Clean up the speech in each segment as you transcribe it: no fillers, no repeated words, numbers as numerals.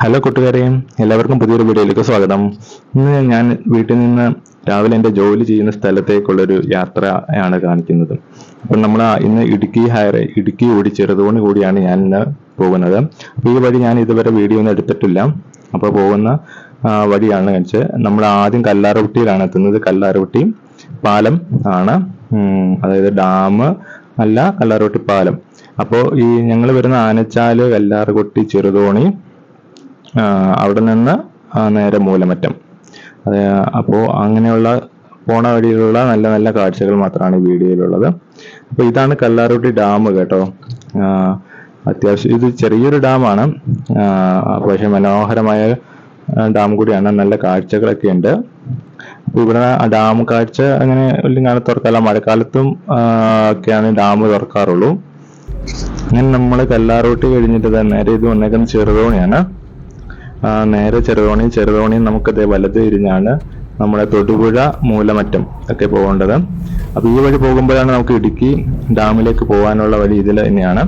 Hello കൂട്ടുകാരെയും എല്ലാവർക്കും പുതിയൊരു വീഡിയോയിലേക്ക് സ്വാഗതം. ഇന്ന് ഞാൻ വീട്ടിൽ നിന്ന് രാവിലെ എൻ്റെ ജോലി ചെയ്യുന്ന സ്ഥലത്തേക്കുള്ളൊരു യാത്രയാണ് കാണിക്കുന്നത്. അപ്പം നമ്മൾ ഇന്ന് ഇടുക്കി ഓടി ചെറുതോണി കൂടിയാണ് ഞാൻ ഇന്ന് പോകുന്നത്. അപ്പോൾ ഈ വഴി ഞാൻ ഇതുവരെ വീഡിയോ ഒന്നും എടുത്തിട്ടില്ല. അപ്പോൾ പോകുന്ന വഴിയാണ് കാണിച്ചത്. നമ്മൾ ആദ്യം കല്ലാർകുട്ടിയിലാണ് എത്തുന്നത്. കല്ലാർകുട്ടി പാലം ആണ്, അതായത് ഡാം അല്ല, കല്ലാർകുട്ടി പാലം. അപ്പോൾ ഈ ഞങ്ങൾ വരുന്ന ആനച്ചാല്, കല്ലാർകുട്ടി, ചെറുതോണി, അവിടെ നിന്ന് നേരെ മൂലമറ്റം. അപ്പോൾ അങ്ങനെയുള്ള പോണ വഴിയിലുള്ള നല്ല നല്ല കാഴ്ചകൾ മാത്രമാണ് ഈ വീഡിയോയിലുള്ളത്. അപ്പോൾ ഇതാണ് കല്ലാർകുട്ടി ഡാം കേട്ടോ. അത്യാവശ്യം ഇത് ചെറിയൊരു ഡാമാണ്, പക്ഷെ മനോഹരമായ ഡാം കൂടിയാണ്. നല്ല കാഴ്ചകളൊക്കെ ഉണ്ട്. അപ്പോൾ ഇവിടെ ഡാം കാഴ്ച അങ്ങനെ വലിയ കാലത്ത് തുറക്കാറില്ല, മഴക്കാലത്തും ഒക്കെയാണ് ഡാം തുറക്കാറുള്ളൂ. അങ്ങനെ നമ്മൾ കല്ലാർകുട്ടി കഴിഞ്ഞിട്ട് നേരെ ഇത് വന്നേക്കുന്ന ചെറുതോണിയാണ്. നേരെ ചെറുതോണി നമുക്ക് വലത് തിരിഞ്ഞാണ് നമ്മുടെ തൊടുപുഴ, മൂലമറ്റം ഒക്കെ പോകേണ്ടത്. അപ്പൊ ഈ വഴി പോകുമ്പോഴാണ് നമുക്ക് ഇടുക്കി ഡാമിലേക്ക് പോകാനുള്ള വഴി ഇതിൽ തന്നെയാണ്.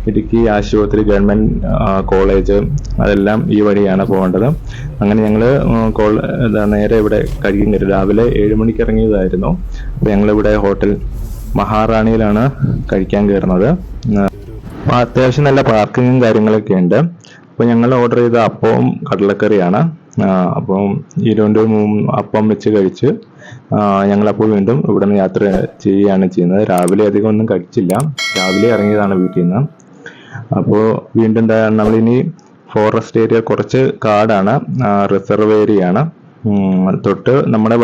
ഇടുക്കി ആശുപത്രി, ഗവൺമെന്റ് കോളേജ്, അതെല്ലാം ഈ വഴിയാണ് പോകേണ്ടത്. അങ്ങനെ ഞങ്ങള് നേരെ ഇവിടെ കഴിയും കയറി. രാവിലെ 7 മണിക്ക് ഇറങ്ങിയതായിരുന്നു. അപ്പൊ ഞങ്ങളിവിടെ ഹോട്ടൽ മഹാറാണിയിലാണ് കഴിക്കാൻ കയറുന്നത്. അത്യാവശ്യം നല്ല പാർക്കിങ്ങും കാര്യങ്ങളൊക്കെ ഉണ്ട്. അപ്പൊ ഞങ്ങൾ ഓർഡർ ചെയ്ത അപ്പവും കടലക്കറിയാണ്. അപ്പം അപ്പം വെച്ച് കഴിച്ച് ഞങ്ങളപ്പോൾ വീണ്ടും ഇവിടെ നിന്ന് യാത്ര ചെയ്യുകയാണ് ചെയ്യുന്നത്. രാവിലെ അധികം ഒന്നും കഴിച്ചില്ല, രാവിലെ ഇറങ്ങിയതാണ് വീട്ടിൽ നിന്ന്. അപ്പോൾ വീണ്ടും നമ്മളിനി ഫോറസ്റ്റ് ഏരിയ, കുറച്ച് കാടാണ്, റിസർവ് ഏരിയയാണ്. തൊട്ട് നമ്മുടെ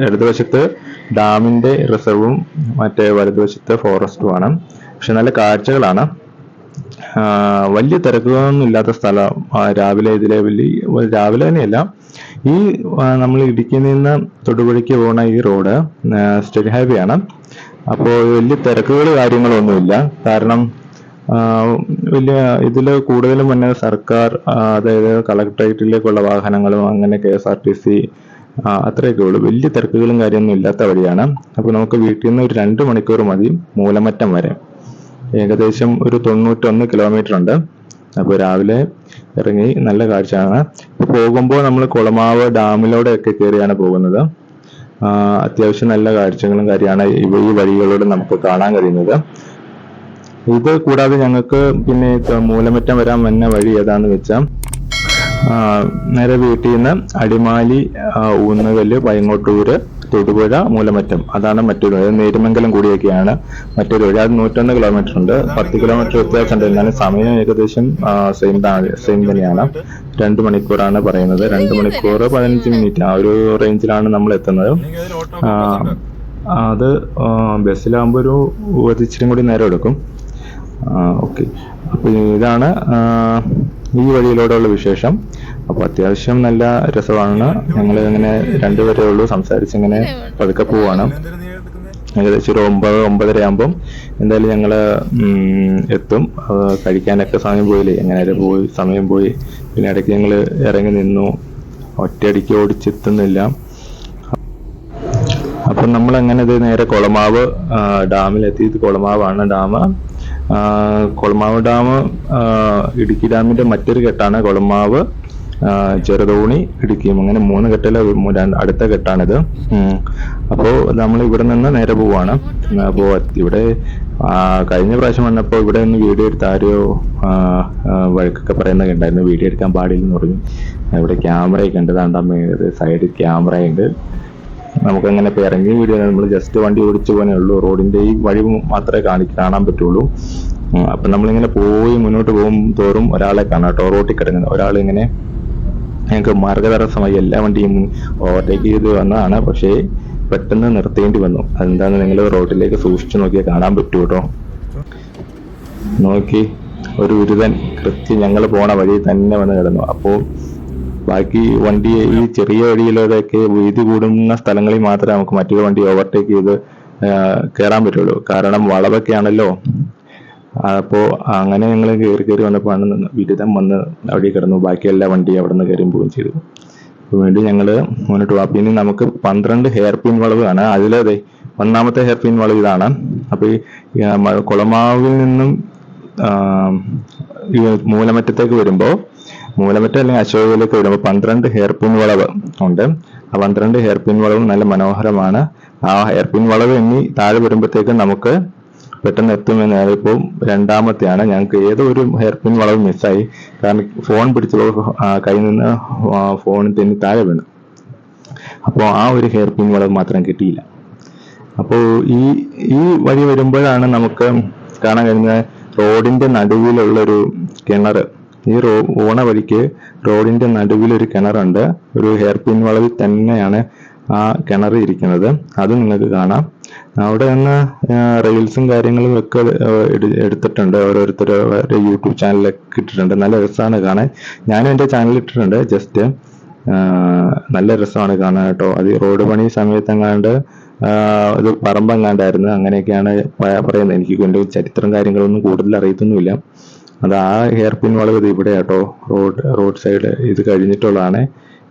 ഇടതുവശത്ത് ഡാമിന്റെ റിസർവും മറ്റേ വലതുവശത്ത് ഫോറസ്റ്റുമാണ്. പക്ഷെ നല്ല കാഴ്ചകളാണ്. വലിയ തിരക്കുകളൊന്നും ഇല്ലാത്ത സ്ഥലം. രാവിലെ തന്നെയല്ല, ഈ നമ്മൾ ഇടുക്കിയിൽ നിന്ന് തൊടുപുഴയ്ക്ക് പോകുന്ന ഈ റോഡ് സ്റ്റേറ്റ് ഹൈവേ ആണ്. അപ്പോൾ വലിയ തിരക്കുകൾ കാര്യങ്ങളൊന്നുമില്ല. കാരണം ഇതിൽ കൂടുതലും പിന്നെ സർക്കാർ, അതായത് കളക്ടറേറ്റിലേക്കുള്ള വാഹനങ്ങളും അങ്ങനെ KSRTC അത്രയൊക്കെ ഉള്ളൂ. വലിയ തിരക്കുകളും കാര്യമൊന്നും ഇല്ലാത്ത വഴിയാണ്. അപ്പോൾ നമുക്ക് വീട്ടിൽ നിന്ന് ഒരു 2 മണിക്കൂർ മതി മൂലമറ്റം വരെ. ഏകദേശം ഒരു 91 കിലോമീറ്റർ ഉണ്ട്. അപ്പോൾ രാവിലെ ഇറങ്ങി നല്ല കാഴ്ചയാണ്. ഇപ്പോൾ പോകുമ്പോൾ നമ്മൾ കുളമാവ് ഡാമിലൂടെ ഒക്കെ കയറിയാണ് പോകുന്നത്. അത്യാവശ്യം നല്ല കാഴ്ചകളും കാര്യമാണ് ഈ വഴികളിലൂടെ നമുക്ക് കാണാൻ കഴിയുന്നത്. ഇത് കൂടാതെ ഞങ്ങൾക്ക് പിന്നെ മൂലമറ്റം വരാൻ വന്ന വഴി ഏതാന്ന് വെച്ചാൽ, നേരെ വീട്ടിൽ നിന്ന് അടിമാലി, ഊന്നുകല്ല്, പൈങ്ങോട്ടൂര്, തൊടുപുഴ, മൂലമറ്റം, അതാണ് മറ്റൊരു. നേരുമംഗലം കൂടിയൊക്കെയാണ് മറ്റൊരു വഴി. അത് 101 കിലോമീറ്റർ ഉണ്ട്. 10 കിലോമീറ്റർ വ്യത്യാസമുണ്ട്. എന്നാലും സമയം ഏകദേശം സെയിം തന്നെയാണ്. 2 മണിക്കൂറാണ് പറയുന്നത്. 2 മണിക്കൂർ 15 മിനിറ്റ് ആ ഒരു റേഞ്ചിലാണ് നമ്മൾ എത്തുന്നത്. അത് ബസ്സിലാകുമ്പോൾ ഒരു ഇച്ചിരി കൂടി നേരം എടുക്കും. ഓക്കെ, അപ്പൊ ഇതാണ് ഈ വഴിയിലൂടെയുള്ള വിശേഷം. അപ്പൊ അത്യാവശ്യം നല്ല രസമാണ്. ഞങ്ങൾ ഇങ്ങനെ 2 വരെ ഉള്ളൂ, സംസാരിച്ചിങ്ങനെ പതുക്കെ പോവാണ്. ഏകദേശം ഒരു 9-9:30 ആകുമ്പം എന്തായാലും ഞങ്ങള് എത്തും. കഴിക്കാനൊക്കെ സമയം പോയില്ലേ, എങ്ങനെയായാലും സമയം പോയി. പിന്നെ ഇടയ്ക്ക് ഞങ്ങള് ഇറങ്ങി നിന്നു, ഒറ്റയടിക്ക് ഓടിച്ചെത്തുന്നില്ല. അപ്പം നമ്മൾ അങ്ങനെ ഇത് നേരെ കുളമാവ് ഡാമിലെത്തി. ഇത് കുളമാവാണ് ഡാം. കുളമാവ് ഡാം ഇടുക്കി ഡാമിന്റെ മറ്റൊരു കെട്ടാണ് കുളമാവ്, ചെറുതോണി, ഇടുക്കിയും. അങ്ങനെ 3 കെട്ടിലെ അടുത്ത കെട്ടാണിത്. അപ്പോൾ നമ്മൾ ഇവിടെ നിന്ന് നേരെ പോവാണ്. അപ്പോൾ ഇവിടെ കഴിഞ്ഞ പ്രാവശ്യം വന്നപ്പോൾ ഇവിടെ ഒന്ന് വീഡിയോ എടുത്ത് ആരോ വഴക്കൊക്കെ പറയുന്നൊക്കെ ഉണ്ടായിരുന്നു, വീഡിയോ എടുക്കാൻ പാടില്ലെന്ന് പറഞ്ഞു. ഇവിടെ ക്യാമറയൊക്കെ ഉണ്ട്, താണ്ടാ സൈഡിൽ ക്യാമറയുണ്ട്. നമുക്കങ്ങനെ ഇപ്പോൾ ഇറങ്ങി വീഡിയോ, നമ്മൾ ജസ്റ്റ് വണ്ടി ഓടിച്ചു പോകാനേ ഉള്ളൂ. റോഡിന്റെ ഈ വഴി മാത്രമേ കാണാൻ പറ്റുള്ളൂ. അപ്പൊ നമ്മളിങ്ങനെ മുന്നോട്ട് പോകും തോറും ഒരാളെ കാണാം കേട്ടോ, റോട്ടിൽ കിടക്കുന്നത് ഒരാളിങ്ങനെ. ഞങ്ങൾക്ക് മാർഗതടസ്സമായി, എല്ലാ വണ്ടിയും ഓവർടേക്ക് ചെയ്ത് വന്നതാണ്. പക്ഷേ പെട്ടെന്ന് നിർത്തേണ്ടി വന്നു. അതെന്താന്ന് നിങ്ങൾ റോഡിലേക്ക് സൂക്ഷിച്ചു നോക്കിയാൽ കാണാൻ പറ്റൂ കേട്ടോ. നോക്കി, ഒരു ഉരുതൻ കൃത്യം ഞങ്ങൾ പോണ വഴി തന്നെ വന്ന് കിടന്നു. അപ്പോൾ ബാക്കി വണ്ടി ഈ ചെറിയ വഴിയിലൂടെയൊക്കെ വീതി കൂടുന്ന സ്ഥലങ്ങളിൽ മാത്രമേ നമുക്ക് മറ്റൊരു വണ്ടി ഓവർടേക്ക് ചെയ്ത് കയറാൻ പറ്റുള്ളൂ. കാരണം വളവൊക്കെ ആണല്ലോ. അപ്പോൾ അങ്ങനെ ഞങ്ങൾ കയറി വന്നപ്പോൾ ബിരുദം വന്ന് അവിടെ കിടന്നു. ബാക്കി എല്ലാ വണ്ടിയും അവിടെ നിന്ന് കയറിയും പോവുകയും ചെയ്തു. അപ്പോൾ വേണ്ടി ഞങ്ങൾ മുന്നോട്ട് പോകാം. പിന്നെ നമുക്ക് 12 ഹെയർ പിൻ വളവ് ആണ്. അതിലതെ 1ാമത്തെ ഹെയർ പിൻ വളവ് ഇതാണ്. അപ്പോൾ ഈ കുളമാവിൽ നിന്നും മൂലമറ്റത്തേക്ക് വരുമ്പോൾ മൂലമറ്റം അല്ലെങ്കിൽ അശോകയിലേക്ക് വരുമ്പോൾ 12 ഹെയർ പിൻ വളവ് ഉണ്ട്. ആ 12 ഹെയർ പിൻ വളവും നല്ല മനോഹരമാണ്. ആ ഹെയർ പിൻ വളവ് എണ്ണി താഴെ വരുമ്പോഴത്തേക്കും നമുക്ക് പെട്ടെന്ന് എത്തുമെന്ന്. ഇപ്പോൾ രണ്ടാമത്തെയാണ്. ഞങ്ങൾക്ക് ഏതോ ഒരു ഹെയർ പിൻ വളവ് മിസ്സായി. കാരണം ഫോൺ പിടിച്ചപ്പോൾ കയ്യിൽ നിന്ന് ഫോൺ തെന്നി താഴെ വീണു. അപ്പോൾ ആ ഒരു ഹെയർ പിൻ വളവ് മാത്രം കിട്ടിയില്ല. അപ്പോൾ ഈ വഴി വരുമ്പോഴാണ് നമുക്ക് കാണാൻ കഴിയുന്നത് റോഡിന്റെ നടുവിലുള്ളൊരു കിണർ. ഈ ഓണ വഴിക്ക് റോഡിന്റെ നടുവിലൊരു കിണറുണ്ട്. ഒരു ഹെയർ പിൻ വളവിൽ തന്നെയാണ് ആ കിണർ ഇരിക്കുന്നത്. അത് നിങ്ങൾക്ക് കാണാം. അവിടെ നിന്ന് റീൽസും കാര്യങ്ങളും ഒക്കെ എടുത്തിട്ടുണ്ട്. ഓരോരുത്തരുടെ യൂട്യൂബ് ചാനലൊക്കെ ഇട്ടിട്ടുണ്ട്. നല്ല രസമാണ് കാണാൻ. ഞാനും എൻ്റെ ചാനലിൽ ഇട്ടിട്ടുണ്ട്. ജസ്റ്റ് നല്ല രസമാണ് കാണാൻ കേട്ടോ. അത് റോഡ് പണി സമയത്തെങ്ങാണ്ട് ഒരു പറമ്പെങ്ങാണ്ടായിരുന്നു. അങ്ങനെയൊക്കെയാണ് പറയുന്നത്. എനിക്ക് എൻ്റെ ചരിത്രം കാര്യങ്ങളൊന്നും കൂടുതൽ അറിയത്തൊന്നുമില്ല. അത് ആ ഹെയർ പിൻ വളവ് ഇത് ഇവിടെ കേട്ടോ, റോഡ് സൈഡ് ഇത് കഴിഞ്ഞിട്ടുള്ളതാണ്.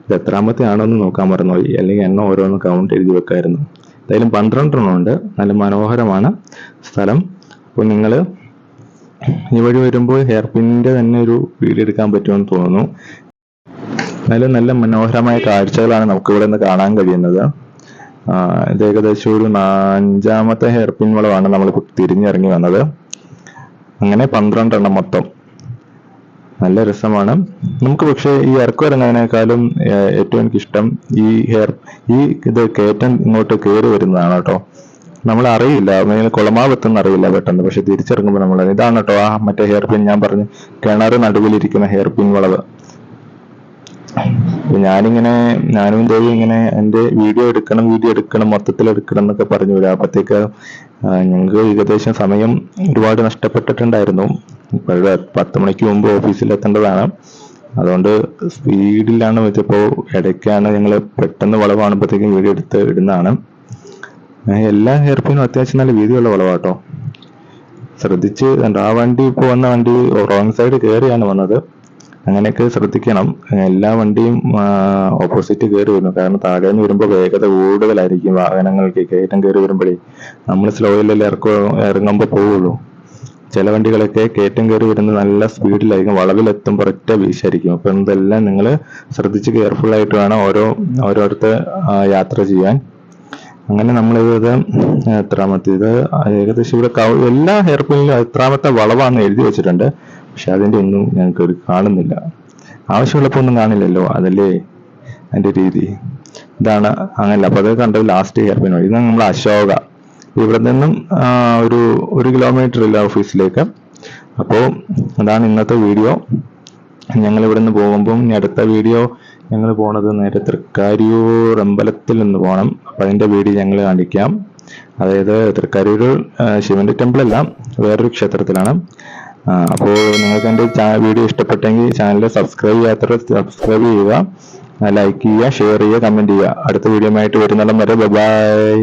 ഇത് എത്രാമത്തെ ആണോ എന്ന് നോക്കാൻ മറന്നുപോയി. അല്ലെങ്കിൽ എണ്ണം ഓരോന്ന് കൗണ്ട് എഴുതി വെക്കായിരുന്നു. എന്തായാലും 12 എണ്ണം ഉണ്ട്. നല്ല മനോഹരമാണ് സ്ഥലം. അപ്പോൾ നിങ്ങൾ ഈ വഴി വരുമ്പോൾ ഹെയർ പിന്നിന്റെ തന്നെ ഒരു വീഡിയോ എടുക്കാൻ പറ്റുമെന്ന് തോന്നുന്നു. നല്ല മനോഹരമായ കാഴ്ചകളാണ് നമുക്ക് ഇവിടെ നിന്ന് കാണാൻ കഴിയുന്നത്. ഇത് ഏകദേശം ഒരു 5ാമത്തെ ഹെയർ പിൻ വളവാണ് നമ്മൾ തിരിഞ്ഞിറങ്ങി വന്നത്. അങ്ങനെ 12 എണ്ണം മൊത്തം. നല്ല രസമാണ്. നമുക്ക് പക്ഷേ ഈ ഇറക്കം ഇറങ്ങുന്നതിനേക്കാളും ഏറ്റവും എനിക്കിഷ്ടം ഇത് കയറ്റം ഇങ്ങോട്ട് കയറി വരുന്നതാണ് കേട്ടോ. നമ്മൾ അറിയില്ല, കുളമാവെത്തുന്ന അറിയില്ല പെട്ടെന്ന്. പക്ഷെ തിരിച്ചിറങ്ങുമ്പോൾ നമ്മൾ ഇതാണ് കേട്ടോ ആ മറ്റേ ഹെയർ പിൻ ഞാൻ പറഞ്ഞു, കിണറ് നടുവിലിരിക്കുന്ന ഹെയർ പിൻ വളവ്. ഞാനും ദേവി ഇങ്ങനെ എൻ്റെ വീഡിയോ എടുക്കണം മൊത്തത്തിൽ എടുക്കണം എന്നൊക്കെ പറഞ്ഞു വരാം. അപ്പത്തേക്ക് ഞങ്ങൾക്ക് ഏകദേശം സമയം ഒരുപാട് നഷ്ടപ്പെട്ടിട്ടുണ്ടായിരുന്നു. ഇപ്പോഴ് 10 മണിക്ക് മുമ്പ് ഓഫീസിൽ എത്തേണ്ടതാണ്. അതുകൊണ്ട് സ്പീഡിലാണ് വെച്ചപ്പോൾ ഇടയ്ക്കാണ് ഞങ്ങൾ പെട്ടെന്ന് വളവ് കാണുമ്പോഴത്തേക്കും വീഡിയോ എടുത്ത് ഇടുന്നതാണ്. എല്ലാ ഹെയർ പിന്നും അത്യാവശ്യം നല്ല വീതിയുള്ള വളവാട്ടോ. ശ്രദ്ധിച്ച് ആ വണ്ടി ഇപ്പോൾ വന്ന വണ്ടി റോങ് സൈഡ് കയറിയാണ് വന്നത്. അങ്ങനെയൊക്കെ ശ്രദ്ധിക്കണം. എല്ലാ വണ്ടിയും ഓപ്പോസിറ്റ് കയറി വരുന്നു. കാരണം താഴെ നിന്ന് വരുമ്പോൾ വേഗത കൂടുതലായിരിക്കും വാഹനങ്ങൾക്ക്. കയറ്റം കയറി വരുമ്പോഴേ നമ്മൾ സ്ലോയിലല്ലേ ഇറങ്ങുമ്പോൾ പോവുള്ളൂ. ചില വണ്ടികളൊക്കെ കയറ്റം കയറി വരുന്നത് നല്ല സ്പീഡിലായിരിക്കും. വളവിലെത്തുമ്പോൾ ഒറ്റ വീശായിരിക്കും. അപ്പൊ ഇതെല്ലാം നിങ്ങൾ ശ്രദ്ധിച്ച് കെയർഫുൾ ആയിട്ട് വേണം ഓരോരുത്തർ യാത്ര ചെയ്യാൻ. അങ്ങനെ നമ്മളിത് എത്രാമത്തേത് ഏകദേശം ഇവിടെ എല്ലാ ഹെയർ പിന്നിലും എത്രാമത്തെ വളവാണെന്ന് എഴുതി വെച്ചിട്ടുണ്ട്. പക്ഷെ അതിന്റെ ഒന്നും ഞങ്ങൾക്ക് കാണുന്നില്ല. ആവശ്യമുള്ളപ്പോൾ ഒന്നും കാണില്ലല്ലോ, അതല്ലേ അതിന്റെ രീതി. ഇതാണ് അങ്ങനല്ല. അപ്പൊ അത് കണ്ടത് ലാസ്റ്റ് ഹെയർ പിൻ വഴി. ഇതാണ് നമ്മൾ അശോക. ഇവിടെ നിന്നും ഒരു കിലോമീറ്റർ ഇല്ല ഓഫീസിലേക്ക്. അപ്പോൾ അതാണ് ഇന്നത്തെ വീഡിയോ. ഞങ്ങൾ ഇവിടെ നിന്ന് പോകുമ്പം അടുത്ത വീഡിയോ ഞങ്ങൾ പോണത് നേരെ തൃക്കാരിയൂർ അമ്പലത്തിൽ നിന്ന് പോകണം. അപ്പൊ അതിന്റെ വീഡിയോ ഞങ്ങൾ കാണിക്കാം. അതായത് തൃക്കാരിയൂർ ശിവന്റെ ടെമ്പിൾ അല്ല, വേറൊരു ക്ഷേത്രത്തിലാണ്. അപ്പോൾ നിങ്ങൾക്ക് എൻ്റെ വീഡിയോ ഇഷ്ടപ്പെട്ടെങ്കിൽ ചാനൽ സബ്സ്ക്രൈബ് ചെയ്യുക, ലൈക്ക് ചെയ്യുക, ഷെയർ ചെയ്യുക, കമന്റ് ചെയ്യുക. അടുത്ത വീഡിയോ ആയിട്ട് വരുന്നിടം വരെ ബൈ.